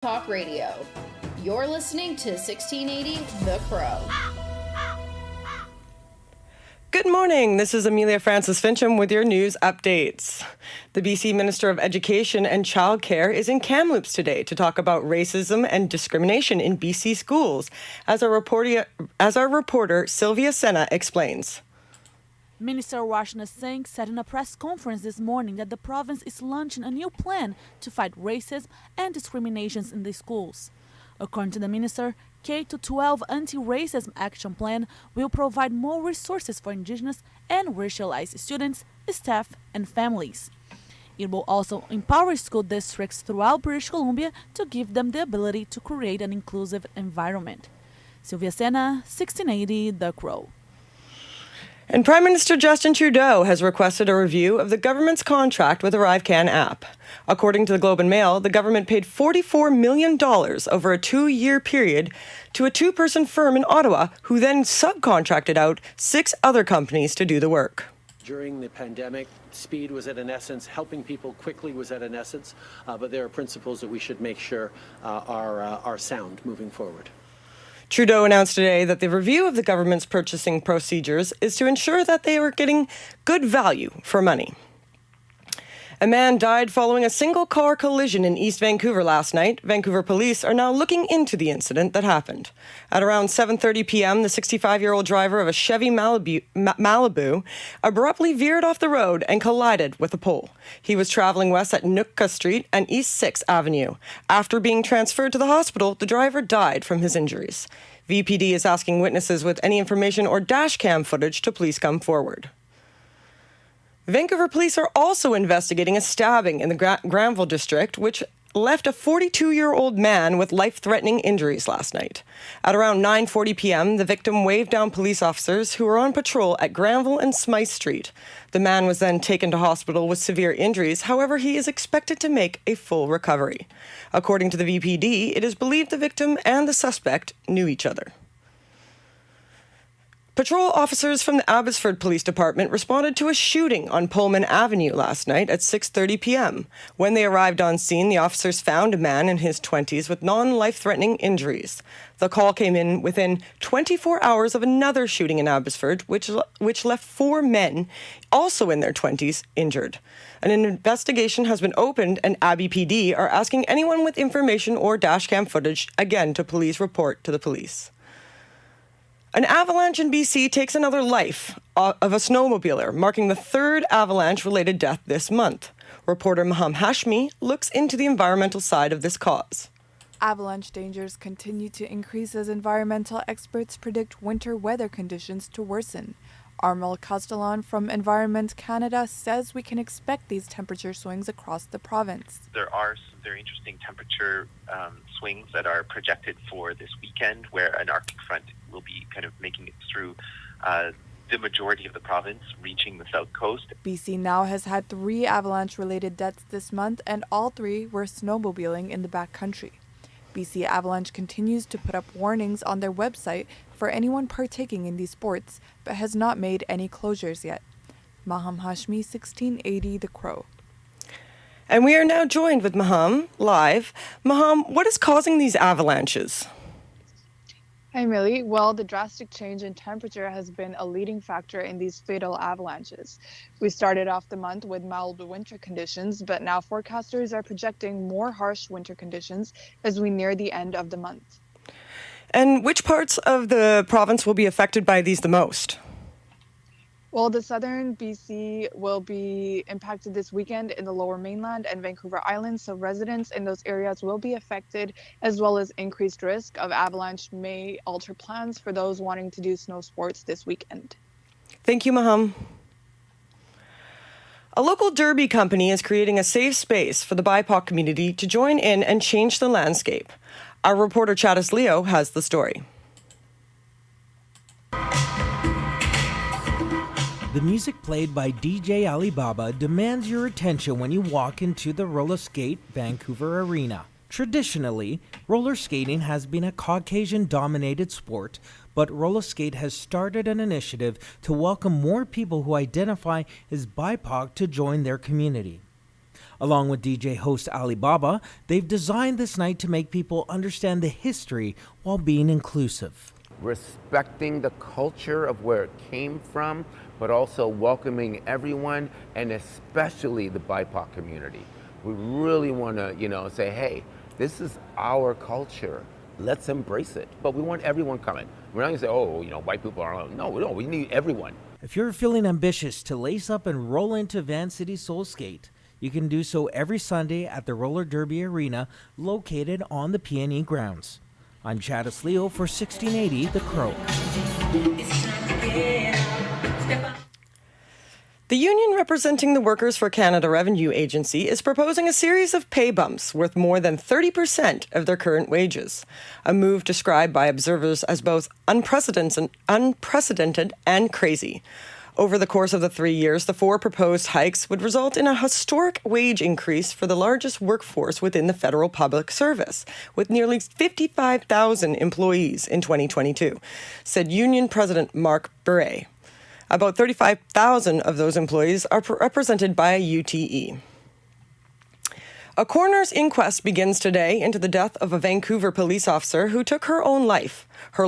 Talk Radio. You're listening to 1680 The Crow. Good morning. This is Amelia Francis Fincham with your news updates. The BC Minister of Education and Childcare is in Kamloops today to talk about racism and discrimination in BC schools, as our reporter Sylvia Senna explains. Minister Rashna Singh said in a press conference this morning that the province is launching a new plan to fight racism and discriminations in the schools. According to the minister, K-12 Anti-Racism Action Plan will provide more resources for Indigenous and racialized students, staff, and families. It will also empower school districts throughout British Columbia to give them the ability to create an inclusive environment. Sylvia Senna, 1680 The Crow. And Prime Minister Justin Trudeau has requested a review of the government's contract with the ArriveCan app. According to the Globe and Mail, the government paid $44 million over a 2-year period to a 2-person firm in Ottawa, who then subcontracted out 6 other companies to do the work. During the pandemic, speed was at an essence, helping people quickly was at an essence, but there are principles that we should make sure are sound moving forward. Trudeau announced today that the review of the government's purchasing procedures is to ensure that they are getting good value for money. A man died following a single-car collision in East Vancouver last night. Vancouver police are now looking into the incident that happened. At around 7:30 p.m., the 65-year-old driver of a Chevy Malibu abruptly veered off the road and collided with a pole. He was traveling west at Nootka Street and East 6th Avenue. After being transferred to the hospital, the driver died from his injuries. VPD is asking witnesses with any information or dash cam footage to please come forward. Vancouver police are also investigating a stabbing in the Granville district, which left a 42-year-old man with life-threatening injuries last night. At around 9:40 p.m., the victim waved down police officers who were on patrol at Granville and Smythe Street. The man was then taken to hospital with severe injuries. However, he is expected to make a full recovery. According to the VPD, it is believed the victim and the suspect knew each other. Patrol officers from the Abbotsford Police Department responded to a shooting on Pullman Avenue last night at 6:30 p.m. When they arrived on scene, the officers found a man in his 20s with non-life-threatening injuries. The call came in within 24 hours of another shooting in Abbotsford, which left 4 men, also in their 20s, injured. An investigation has been opened, and Abbey PD are asking anyone with information or dashcam footage, again, to please report to the police. An avalanche in BC takes another life of a snowmobiler, marking the 3rd avalanche-related death this month. Reporter Maham Hashmi looks into the environmental side of this cause. Avalanche dangers continue to increase as environmental experts predict winter weather conditions to worsen. Armel Castellan from Environment Canada says we can expect these temperature swings across the province. There are some very interesting temperature swings that are projected for this weekend, where an Arctic front will be kind of making it through the majority of the province, reaching the south coast. BC now has had 3 avalanche-related deaths this month, and all 3 were snowmobiling in the backcountry. BC Avalanche continues to put up warnings on their website for anyone partaking in these sports, but has not made any closures yet. Maham Hashmi, 1680 The Crow. And we are now joined with Maham live. Maham, what is causing these avalanches? Hi, Millie. Well, the drastic change in temperature has been a leading factor in these fatal avalanches. We started off the month with mild winter conditions, but now forecasters are projecting more harsh winter conditions as we near the end of the month. And which parts of the province will be affected by these the most? Well, the southern BC will be impacted this weekend in the lower mainland and Vancouver Island, so residents in those areas will be affected, as well as increased risk of avalanche may alter plans for those wanting to do snow sports this weekend. Thank you, Maham. A local derby company is creating a safe space for the BIPOC community to join in and change the landscape. Our reporter Chattis Leo has the story. The music played by DJ Alibaba demands your attention when you walk into the Roller Skate Vancouver Arena. Traditionally, roller skating has been a Caucasian-dominated sport, but Roller Skate has started an initiative to welcome more people who identify as BIPOC to join their community. Along with DJ host Alibaba, they've designed this night to make people understand the history while being inclusive. Respecting the culture of where it came from, but also welcoming everyone, and especially the BIPOC community. We really want to, say, hey, this is our culture. Let's embrace it. But we want everyone coming. We're not going to say, white people are alone. No, we need everyone. If you're feeling ambitious to lace up and roll into Van City Soul Skate, you can do so every Sunday at the Roller Derby Arena located on the PNE grounds. I'm Chadis Leo for 1680 The Crow. The union representing the Workers for Canada Revenue Agency is proposing a series of pay bumps worth more than 30% of their current wages, a move described by observers as both unprecedented and crazy. Over the course of the 3 years, the 4 proposed hikes would result in a historic wage increase for the largest workforce within the federal public service, with nearly 55,000 employees in 2022, said Union President Mark Burray. About 35,000 of those employees are represented by a UTE. A coroner's inquest begins today into the death of a Vancouver police officer who took her own life. Her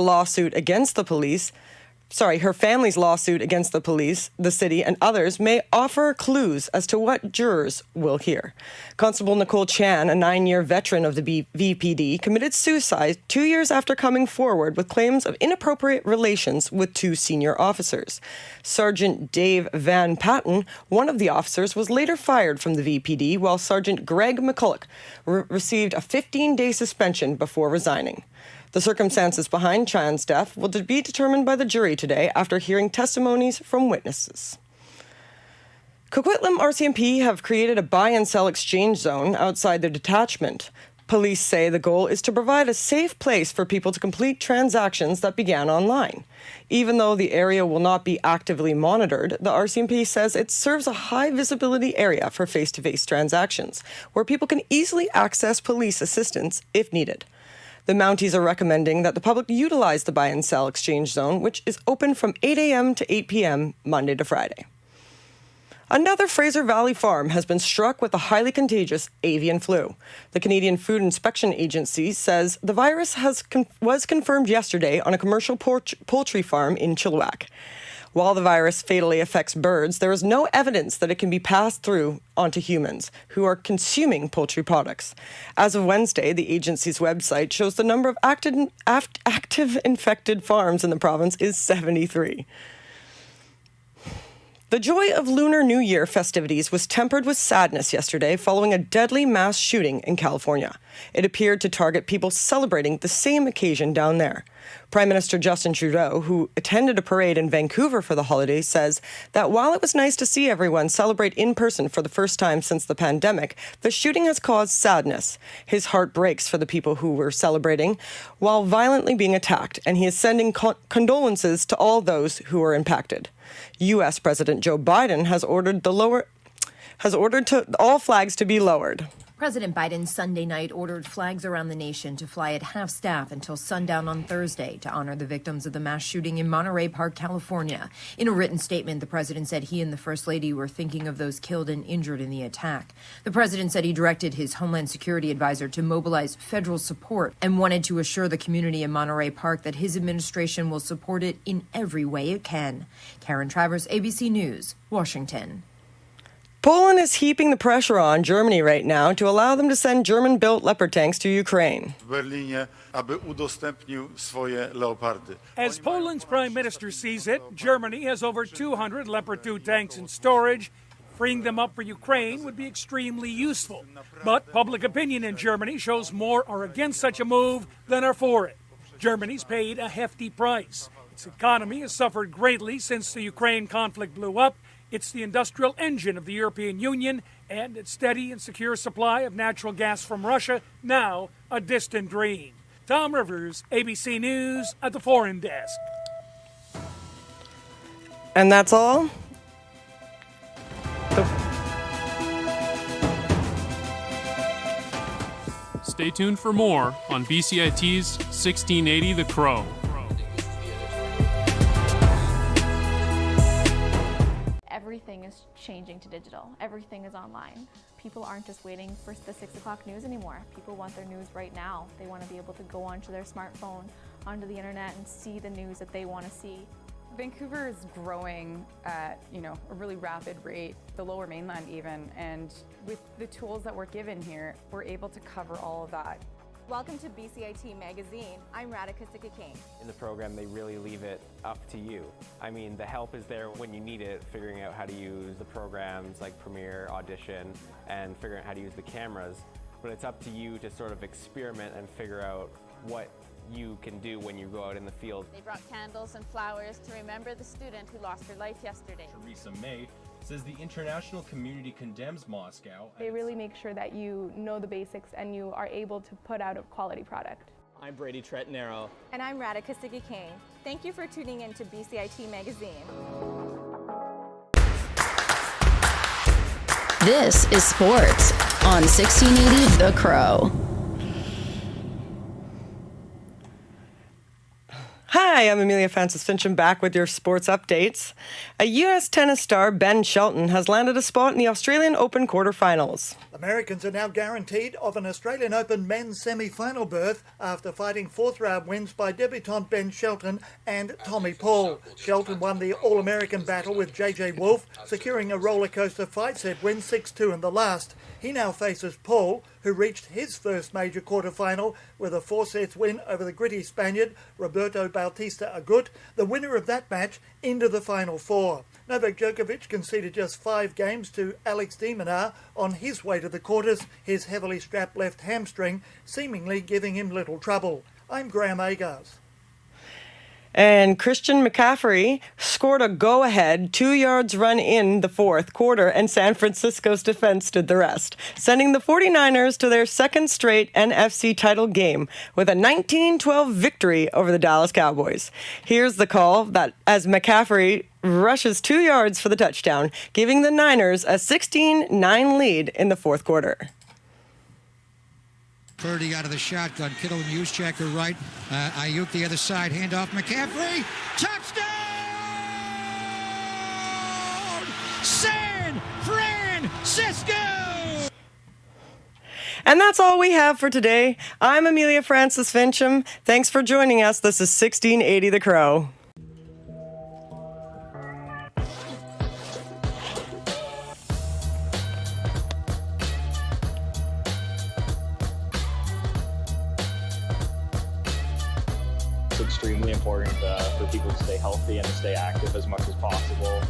family's lawsuit against the police, the city, and others may offer clues as to what jurors will hear. Constable Nicole Chan, a 9-year veteran of the VPD, committed suicide 2 years after coming forward with claims of inappropriate relations with 2 senior officers. Sergeant Dave Van Patten, one of the officers, was later fired from the VPD, while Sergeant Greg McCulloch received a 15-day suspension before resigning. The circumstances behind Chan's death will be determined by the jury today after hearing testimonies from witnesses. Coquitlam RCMP have created a buy and sell exchange zone outside their detachment. Police say the goal is to provide a safe place for people to complete transactions that began online. Even though the area will not be actively monitored, the RCMP says it serves a high visibility area for face-to-face transactions, where people can easily access police assistance if needed. The Mounties are recommending that the public utilize the buy and sell exchange zone, which is open from 8 a.m. to 8 p.m. Monday to Friday. Another Fraser Valley farm has been struck with a highly contagious avian flu. The Canadian Food Inspection Agency says the virus was confirmed yesterday on a commercial poultry farm in Chilliwack. While the virus fatally affects birds, there is no evidence that it can be passed through onto humans who are consuming poultry products. As of Wednesday, the agency's website shows the number of active infected farms in the province is 73. The joy of Lunar New Year festivities was tempered with sadness yesterday following a deadly mass shooting in California. It appeared to target people celebrating the same occasion down there. Prime Minister Justin Trudeau, who attended a parade in Vancouver for the holidays, says that while it was nice to see everyone celebrate in person for the first time since the pandemic, the shooting has caused sadness. His heart breaks for the people who were celebrating while violently being attacked, and he is sending condolences to all those who were impacted. U.S. President Joe Biden has ordered all flags to be lowered. President Biden Sunday night ordered flags around the nation to fly at half-staff until sundown on Thursday to honor the victims of the mass shooting in Monterey Park, California. In a written statement, the president said he and the First Lady were thinking of those killed and injured in the attack. The president said he directed his Homeland Security advisor to mobilize federal support and wanted to assure the community in Monterey Park that his administration will support it in every way it can. Karen Travers, ABC News, Washington. Poland is heaping the pressure on Germany right now to allow them to send German-built Leopard tanks to Ukraine. As Poland's prime minister sees it, Germany has over 200 Leopard 2 tanks in storage. Freeing them up for Ukraine would be extremely useful. But public opinion in Germany shows more are against such a move than are for it. Germany's paid a hefty price. Its economy has suffered greatly since the Ukraine conflict blew up. It's the industrial engine of the European Union, and its steady and secure supply of natural gas from Russia, now a distant dream. Tom Rivers, ABC News at the Foreign Desk. And that's all? Stay tuned for more on BCIT's 1680 The Crow. Everything is changing to digital. Everything is online. People aren't just waiting for the 6 o'clock news anymore. People want their news right now. They want to be able to go onto their smartphone, onto the internet, and see the news that they want to see. Vancouver is growing at, a really rapid rate, the Lower Mainland even, and with the tools that we're given here, we're able to cover all of that. Welcome to BCIT Magazine. I'm Radhika Sikki-King. In the program, they really leave it up to you. I mean, the help is there when you need it, figuring out how to use the programs like Premiere, Audition, and figuring out how to use the cameras. But it's up to you to sort of experiment and figure out what you can do when you go out in the field. They brought candles and flowers to remember the student who lost her life yesterday. Teresa May says the international community condemns Moscow. They really make sure that you know the basics and you are able to put out a quality product. I'm Brady Tretanero. And I'm Radhika Sikki-King. Thank you for tuning in to BCIT Magazine. This is sports on 1680 The Crow. Hi, I'm Amelia Francis Fincham, back with your sports updates. A U.S. tennis star, Ben Shelton, has landed a spot in the Australian Open quarterfinals. Americans are now guaranteed of an Australian Open men's semi-final berth after fighting fourth-round wins by debutant Ben Shelton and Tommy Paul. Shelton won the All-American battle with J.J. Wolf, securing a rollercoaster 5-set win 6-2 in the last. He now faces Paul, who reached his first major quarterfinal with a 4-set win over the gritty Spaniard Roberto Bautista Agut, the winner of that match, into the Final Four. Novak Djokovic conceded just 5 games to Alex de Minaur on his way to the quarters, his heavily strapped left hamstring seemingly giving him little trouble. I'm Graham Agars. And Christian McCaffrey scored a go-ahead 2-yards run in the fourth quarter, and San Francisco's defense did the rest, sending the 49ers to their second straight NFC title game with a 19-12 victory over the Dallas Cowboys. Here's the call that as McCaffrey rushes 2 yards for the touchdown, giving the Niners a 16-9 lead in the fourth quarter. Purdy out of the shotgun. Kittle and Juszczyk right. Ayuk the other side. Handoff McCaffrey. Touchdown! San Francisco! And that's all we have for today. I'm Amelia Francis Fincham. Thanks for joining us. This is 1680 The Crow. Extremely important for people to stay healthy and to stay active as much as possible.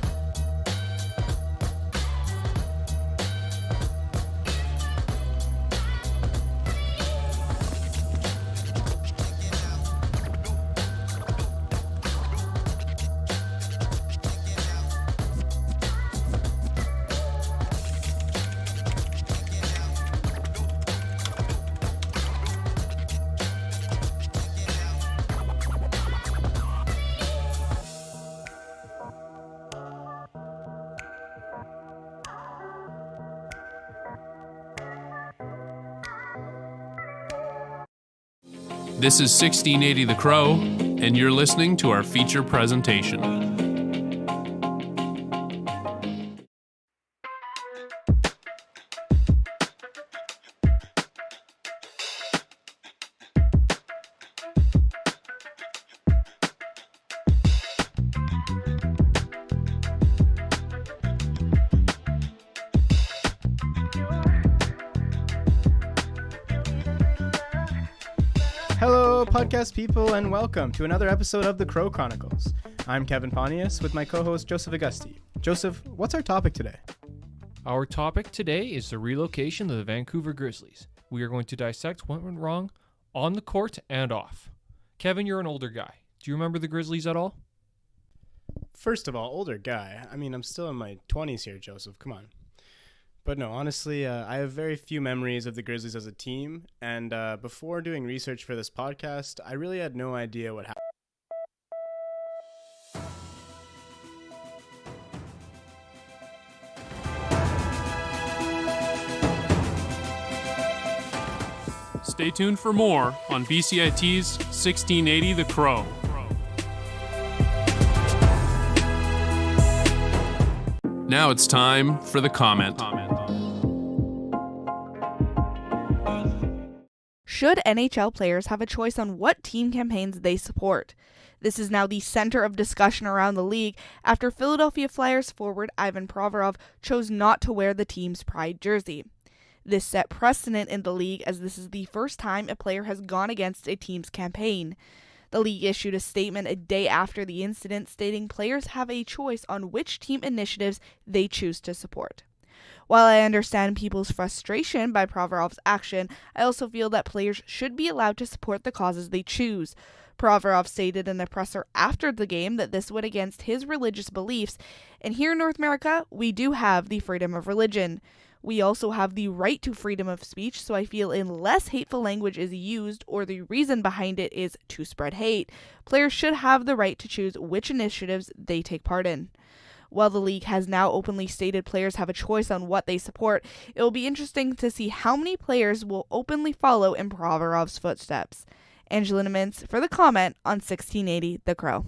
This is 1680 The Crow, and you're listening to our feature presentation. Hello, podcast people, and welcome to another episode of The Crow Chronicles. I'm Kevin Pontius with my co-host Joseph Augusti. Joseph, what's our topic today? Our topic today is the relocation of the Vancouver Grizzlies. We are going to dissect what went wrong on the court and off. Kevin, you're an older guy. Do you remember the Grizzlies at all? First of all, older guy. I mean, I'm still in my 20s here, Joseph. Come on. But no, honestly, I have very few memories of the Grizzlies as a team, and before doing research for this podcast, I really had no idea what happened. Stay tuned for more on BCIT's 1680 The Crow. Now it's time for the comment. Should NHL players have a choice on what team campaigns they support? This is now the center of discussion around the league after Philadelphia Flyers forward Ivan Provorov chose not to wear the team's pride jersey. This set precedent in the league as this is the first time a player has gone against a team's campaign. The league issued a statement a day after the incident stating players have a choice on which team initiatives they choose to support. While I understand people's frustration by Provorov's action, I also feel that players should be allowed to support the causes they choose. Provorov stated in a presser after the game that this went against his religious beliefs, and here in North America, we do have the freedom of religion. We also have the right to freedom of speech, so I feel unless hateful language is used or the reason behind it is to spread hate, players should have the right to choose which initiatives they take part in. While the league has now openly stated players have a choice on what they support, it will be interesting to see how many players will openly follow in Provorov's footsteps. Angelina Mintz for the comment on 1680 The Crow.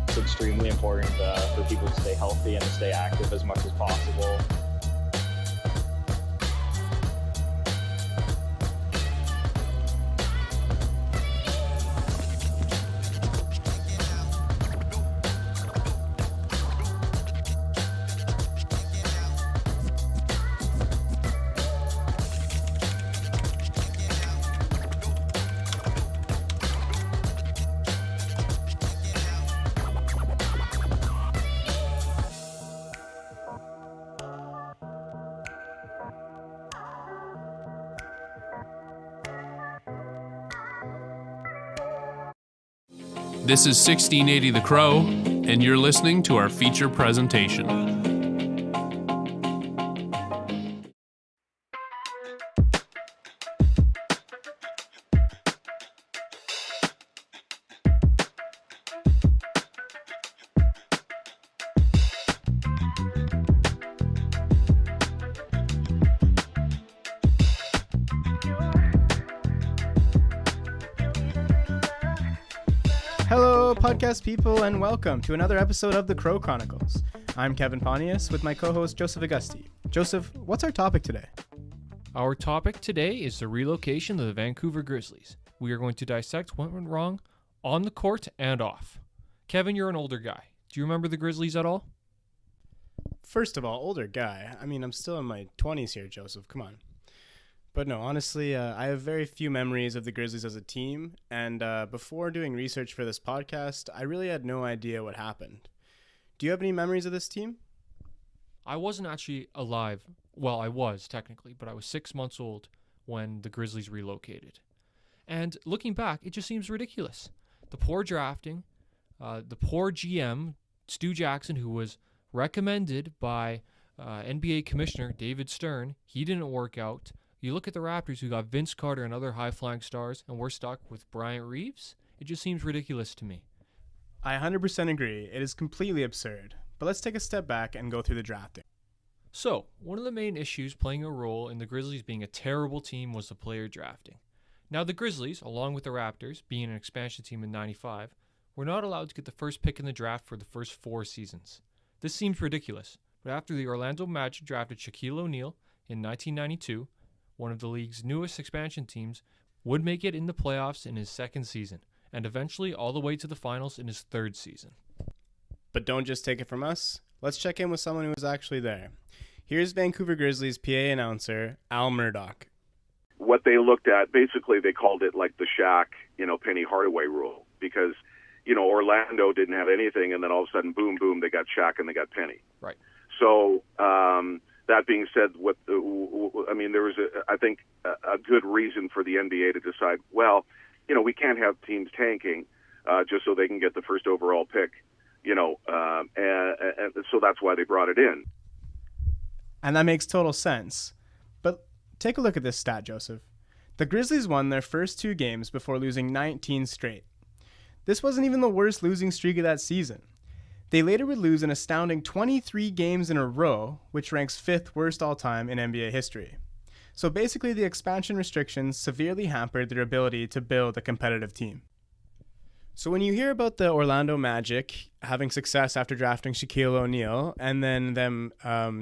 It's extremely important for people to stay healthy and to stay active as much as possible. This is 1680 The Crow, and you're listening to our feature presentation. Hello, podcast people, and welcome to another episode of The Crow Chronicles. I'm Kevin Pontius with my co-host Joseph Augusti. Joseph, what's our topic today? Our topic today is the relocation of the Vancouver Grizzlies. We are going to dissect what went wrong on the court and off. Kevin, you're an older guy. Do you remember the Grizzlies at all? First of all, older guy. I mean, I'm still in my 20s here, Joseph. Come on. But no, honestly, I have very few memories of the Grizzlies as a team, and before doing research for this podcast, I really had no idea what happened. Do you have any memories of this team? I wasn't actually alive. Well, I was technically, but I was 6 months old when the Grizzlies relocated. And looking back, it just seems ridiculous. The poor drafting, the poor GM, Stu Jackson, who was recommended by NBA Commissioner David Stern, he didn't work out. You look at the Raptors, who got Vince Carter and other high-flying stars, and we're stuck with Bryant Reeves. It just seems ridiculous to me. I 100% agree. It is completely absurd. But let's take a step back and go through the drafting. So, one of the main issues playing a role in the Grizzlies being a terrible team was the player drafting. Now, the Grizzlies, along with the Raptors, being an expansion team in '95, were not allowed to get the first pick in the draft for the first 4 seasons. This seems ridiculous, but after the Orlando Magic drafted Shaquille O'Neal in 1992, one of the league's newest expansion teams would make it in the playoffs in his 2nd season, and eventually all the way to the finals in his 3rd season. But don't just take it from us. Let's check in with someone who was actually there. Here's Vancouver Grizzlies PA announcer, Al Murdoch. What they looked at, basically they called it like the Shaq, Penny Hardaway rule, because, Orlando didn't have anything, and then all of a sudden, boom, boom, they got Shaq and they got Penny. Right. So, that being said, there was, I think, a good reason for the NBA to decide, well, we can't have teams tanking just so they can get the first overall pick, and so that's why they brought it in. And that makes total sense. But take a look at this stat, Joseph. The Grizzlies won their first 2 games before losing 19 straight. This wasn't even the worst losing streak of that season. They later would lose an astounding 23 games in a row, which ranks 5th worst all-time in NBA history. So basically, the expansion restrictions severely hampered their ability to build a competitive team. So when you hear about the Orlando Magic having success after drafting Shaquille O'Neal and then them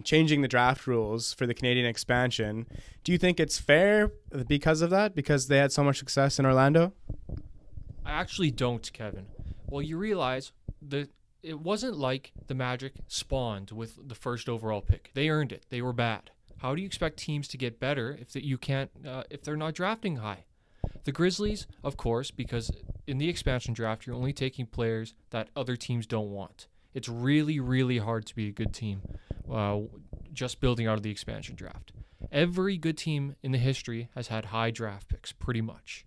changing the draft rules for the Canadian expansion, do you think it's fair because of that, because they had so much success in Orlando? I actually don't, Kevin. Well, you realize that it wasn't like the Magic spawned with the first overall pick. They earned it. They were bad. How do you expect teams to get better if they're not drafting high? The Grizzlies, of course, because in the expansion draft, you're only taking players that other teams don't want. It's really, really hard to be a good team just building out of the expansion draft. Every good team in the history has had high draft picks, pretty much.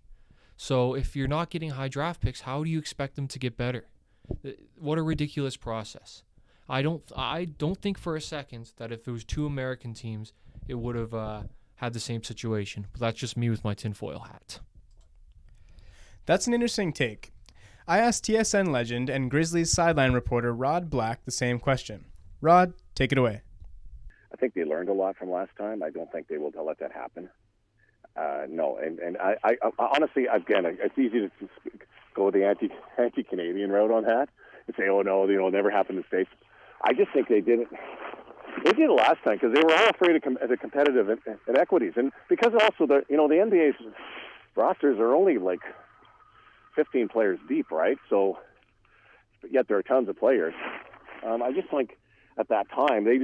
So if you're not getting high draft picks, how do you expect them to get better? What a ridiculous process. I don't think for a second that if it was 2 American teams, it would have had the same situation. But that's just me with my tinfoil hat. That's an interesting take. I asked TSN legend and Grizzlies sideline reporter Rod Black the same question. Rod, take it away. I think they learned a lot from last time. I don't think they will let that happen. No, and I honestly, again, it's easy to go the anti-Canadian route on that and say, oh no, it'll never happen in the States. I just think they did it. They did it last time because they were all afraid of the competitive inequities, and because also the NBA's rosters are only like 15 players deep, right? So, but yet there are tons of players. I just think at that time they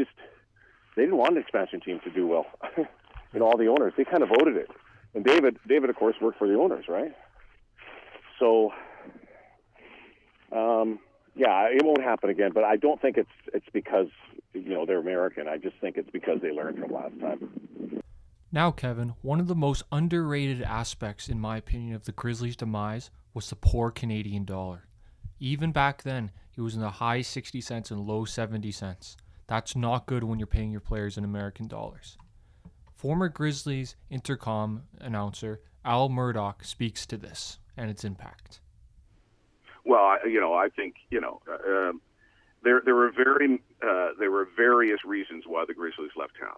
didn't want an expansion team to do well. All the owners, they kind of voted it, and David of course worked for the owners, right? So, yeah, it won't happen again. But I don't think it's because they're American. I just think it's because they learned from last time. Now, Kevin, one of the most underrated aspects, in my opinion, of the Grizzlies' demise was the poor Canadian dollar. Even back then, it was in the high 60 cents and low 70 cents. That's not good when you're paying your players in American dollars. Former Grizzlies intercom announcer Al Murdoch speaks to this and its impact. Well, I think there were various reasons why the Grizzlies left town.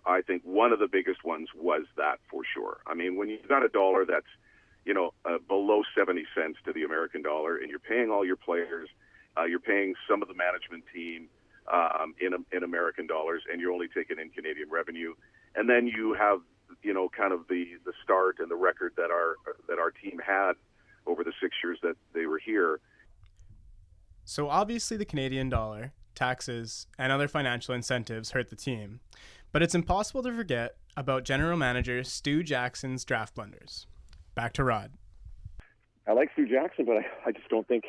I think one of the biggest ones was that, for sure. I mean, when you've got a dollar that's below 70 cents to the American dollar, and you're paying all your players, you're paying some of the management team in American dollars, and you're only taking in Canadian revenue, and then you have kind of the start and the record that our team had over the 6 years that they were here. So obviously the Canadian dollar, taxes, and other financial incentives hurt the team, but it's impossible to forget about general manager Stu Jackson's draft blunders. Back to Rod. I like Stu Jackson, but I just don't think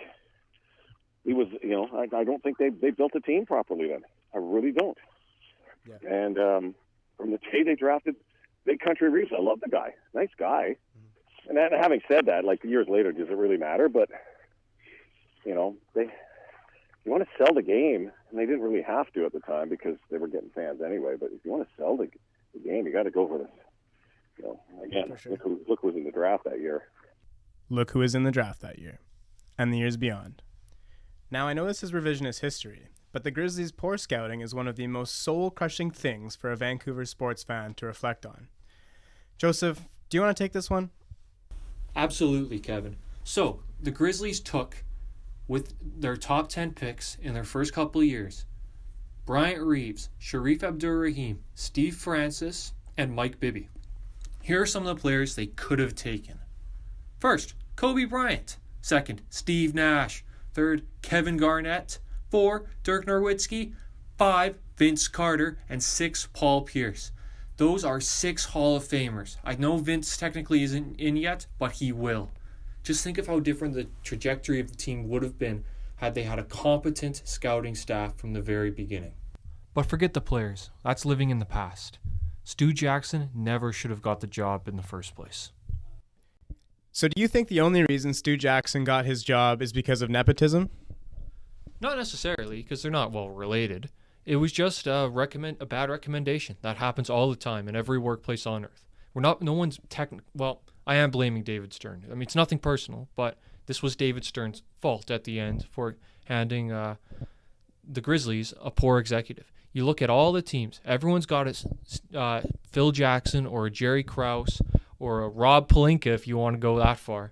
he was, I don't think they built a team properly then. I really don't. Yeah. And from the day they drafted Big Country Reeves, I love the guy. Nice guy. Mm-hmm. And having said that, like years later, does it really matter? But, you want to sell the game, and they didn't really have to at the time because they were getting fans anyway. But if you want to sell the game, you got to go for this. Again, sure. Look who was in the draft that year. Look who is in the draft that year, and the years beyond. Now, I know this is revisionist history, but the Grizzlies' poor scouting is one of the most soul-crushing things for a Vancouver sports fan to reflect on. Joseph, do you want to take this one? Absolutely, Kevin. So, the Grizzlies took, with their top 10 picks in their first couple of years, Bryant Reeves, Sharif Abdur-Rahim, Steve Francis, and Mike Bibby. Here are some of the players they could have taken. First, Kobe Bryant. Second, Steve Nash. Third, Kevin Garnett. 4, Dirk Nowitzki. 5, Vince Carter. And 6, Paul Pierce. Those are 6 Hall of Famers. I know Vince technically isn't in yet, but he will. Just think of how different the trajectory of the team would have been had they had a competent scouting staff from the very beginning. But forget the players. That's living in the past. Stu Jackson never should have got the job in the first place. So do you think the only reason Stu Jackson got his job is because of nepotism? Not necessarily, because they're not well related. It was just a bad recommendation. That happens all the time in every workplace on earth. No one's well, I am blaming David Stern. I mean, it's nothing personal, but This was David Stern's fault at the end for handing the Grizzlies a poor executive. You look at all the teams. Everyone's got a Phil Jackson or a Jerry Krause or a Rob Pelinka, if you want to go that far,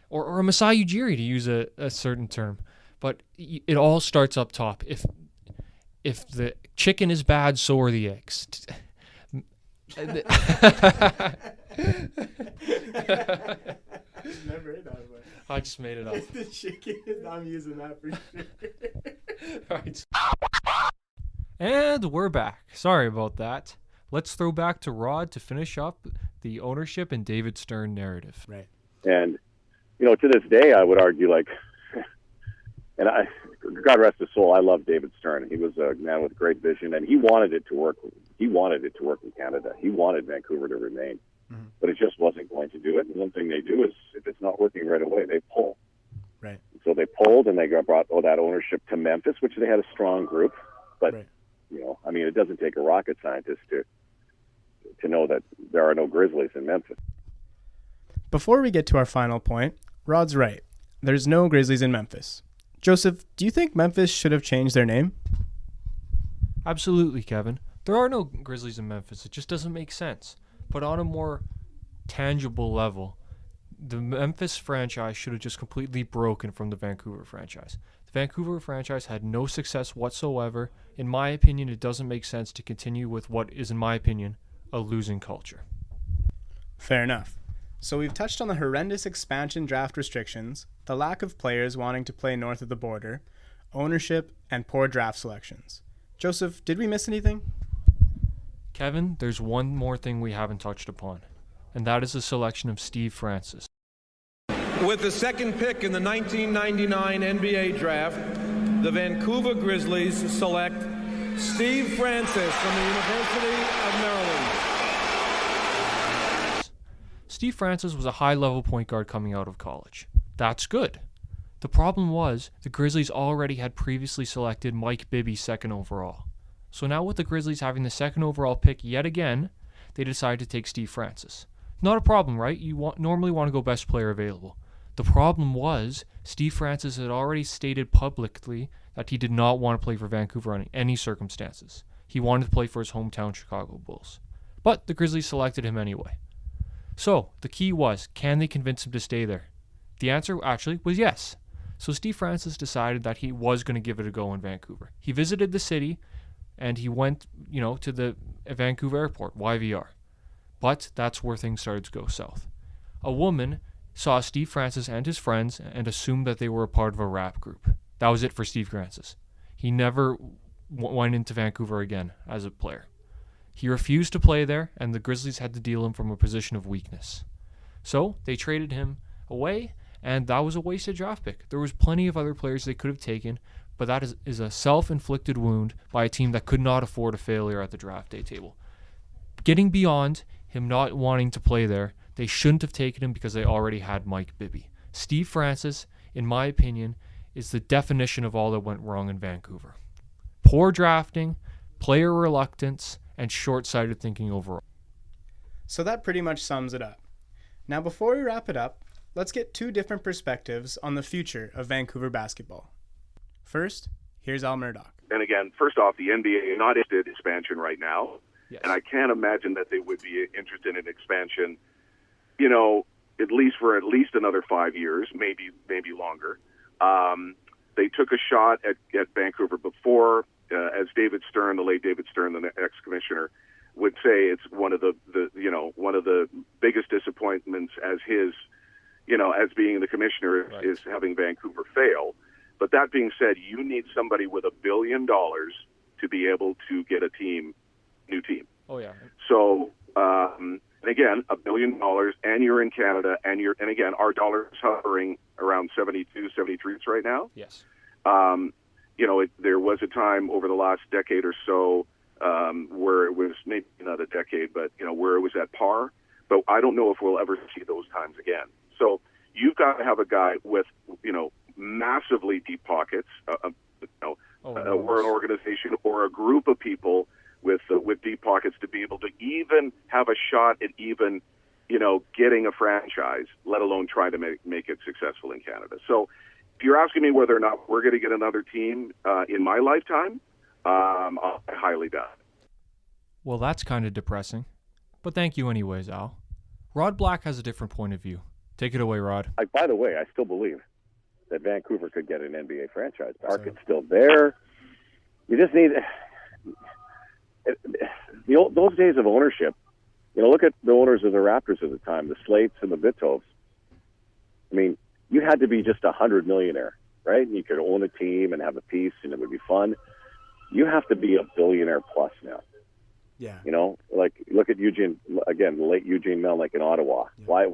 or a Masai Ujiri, to use a certain term. But it all starts up top. If the chicken is bad, so are the eggs. Never heard that one. I just made it up. The chicken is, I'm using that for sure. Right. And we're back. Sorry about that. Let's throw back to Rod to finish up the ownership and David Stern narrative. Right. And, to this day, I would argue, and God rest his soul, I love David Stern. He was a man with great vision, and he wanted it to work. He wanted it to work in Canada. He wanted Vancouver to remain. Mm-hmm. But it just wasn't going to do it. And one thing they do is, if it's not working right away, they pull. Right. So they pulled, and they brought that ownership to Memphis, which they had a strong group. But, right. It doesn't take a rocket scientist to know that there are no Grizzlies in Memphis. Before we get to our final point, Rod's right. There's no Grizzlies in Memphis. Joseph, do you think Memphis should have changed their name? Absolutely, Kevin. There are no Grizzlies in Memphis. It just doesn't make sense. But on a more tangible level, the Memphis franchise should have just completely broken from the Vancouver franchise. The Vancouver franchise had no success whatsoever. In my opinion, it doesn't make sense to continue with what is, in my opinion, a losing culture. Fair enough. So we've touched on the horrendous expansion draft restrictions, the lack of players wanting to play north of the border, ownership, and poor draft selections. Joseph, did we miss anything? Kevin, there's one more thing we haven't touched upon, and that is the selection of Steve Francis. With the second pick in the 1999 NBA draft, the Vancouver Grizzlies select Steve Francis from the University of Maryland. Steve Francis was a high-level point guard coming out of college. That's good. The problem was the Grizzlies already had previously selected Mike Bibby second overall. So now with the Grizzlies having the second overall pick yet again, they decided to take Steve Francis. Not a problem, right? You normally want to go best player available. The problem was Steve Francis had already stated publicly that he did not want to play for Vancouver under any circumstances. He wanted to play for his hometown Chicago Bulls. But the Grizzlies selected him anyway. So the key was, can they convince him to stay there? The answer actually was yes. So Steve Francis decided that he was going to give it a go in Vancouver. He visited the city and he went, to the Vancouver airport, YVR. But that's where things started to go south. A woman saw Steve Francis and his friends and assumed that they were a part of a rap group. That was it for Steve Francis. He never went into Vancouver again as a player. He refused to play there, and the Grizzlies had to deal him from a position of weakness. So they traded him away, and that was a wasted draft pick. There was plenty of other players they could have taken, but that is a self-inflicted wound by a team that could not afford a failure at the draft day table. Getting beyond him not wanting to play there, they shouldn't have taken him because they already had Mike Bibby. Steve Francis, in my opinion, is the definition of all that went wrong in Vancouver. Poor drafting, player reluctance, and short-sighted thinking overall. So that pretty much sums it up. Now before we wrap it up, let's get two different perspectives on the future of Vancouver basketball. First, here's Al Murdoch. And again, first off, the NBA is not interested in expansion right now. Yes. And I can't imagine that they would be interested in expansion, at least another 5 years, maybe longer. They took a shot at Vancouver before, as David Stern, the late David Stern, the ex-commissioner, would say, it's one of the biggest disappointments as being the commissioner Right. is having Vancouver fail. But that being said, you need somebody with $1 billion to be able to get a new team. Oh yeah. So, and again, $1 billion, and you're in Canada, and again, our dollar is hovering around 72, 73 right now. Yes. There was a time over the last decade or so where it was maybe not a decade, but where it was at par. But I don't know if we'll ever see those times again. So you've got to have a guy with massively deep pockets, or an organization or a group of people with deep pockets to be able to even have a shot at even getting a franchise, let alone trying to make it successful in Canada. So if you're asking me whether or not we're going to get another team in my lifetime, I highly doubt it. Well, that's kind of depressing. But thank you anyways, Al. Rod Black has a different point of view. Take it away, Rod. By the way, I still believe that Vancouver could get an NBA franchise. The market's still there. You just need those days of ownership. Look at the owners of the Raptors at the time, the Slates and the Bitovs. I mean, you had to be just a $100 millionaire, right? And you could own a team and have a piece, and it would be fun. You have to be a billionaire plus now. Yeah. Look at Eugene, again, the late Eugene Melnyk in Ottawa. Yeah. Why,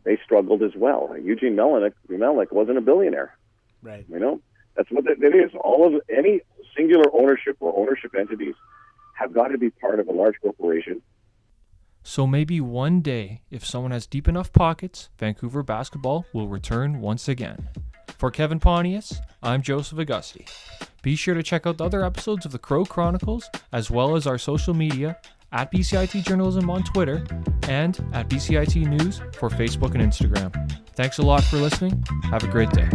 they struggled as well. Eugene Melnyk wasn't a billionaire. Right. That's what it is. All of any singular ownership or ownership entities have got to be part of a large corporation. So maybe one day, if someone has deep enough pockets, Vancouver basketball will return once again. For Kevin Pontius, I'm Joseph Augusti. Be sure to check out the other episodes of the Crow Chronicles, as well as our social media, at BCIT Journalism on Twitter, and at BCIT News for Facebook and Instagram. Thanks a lot for listening. Have a great day.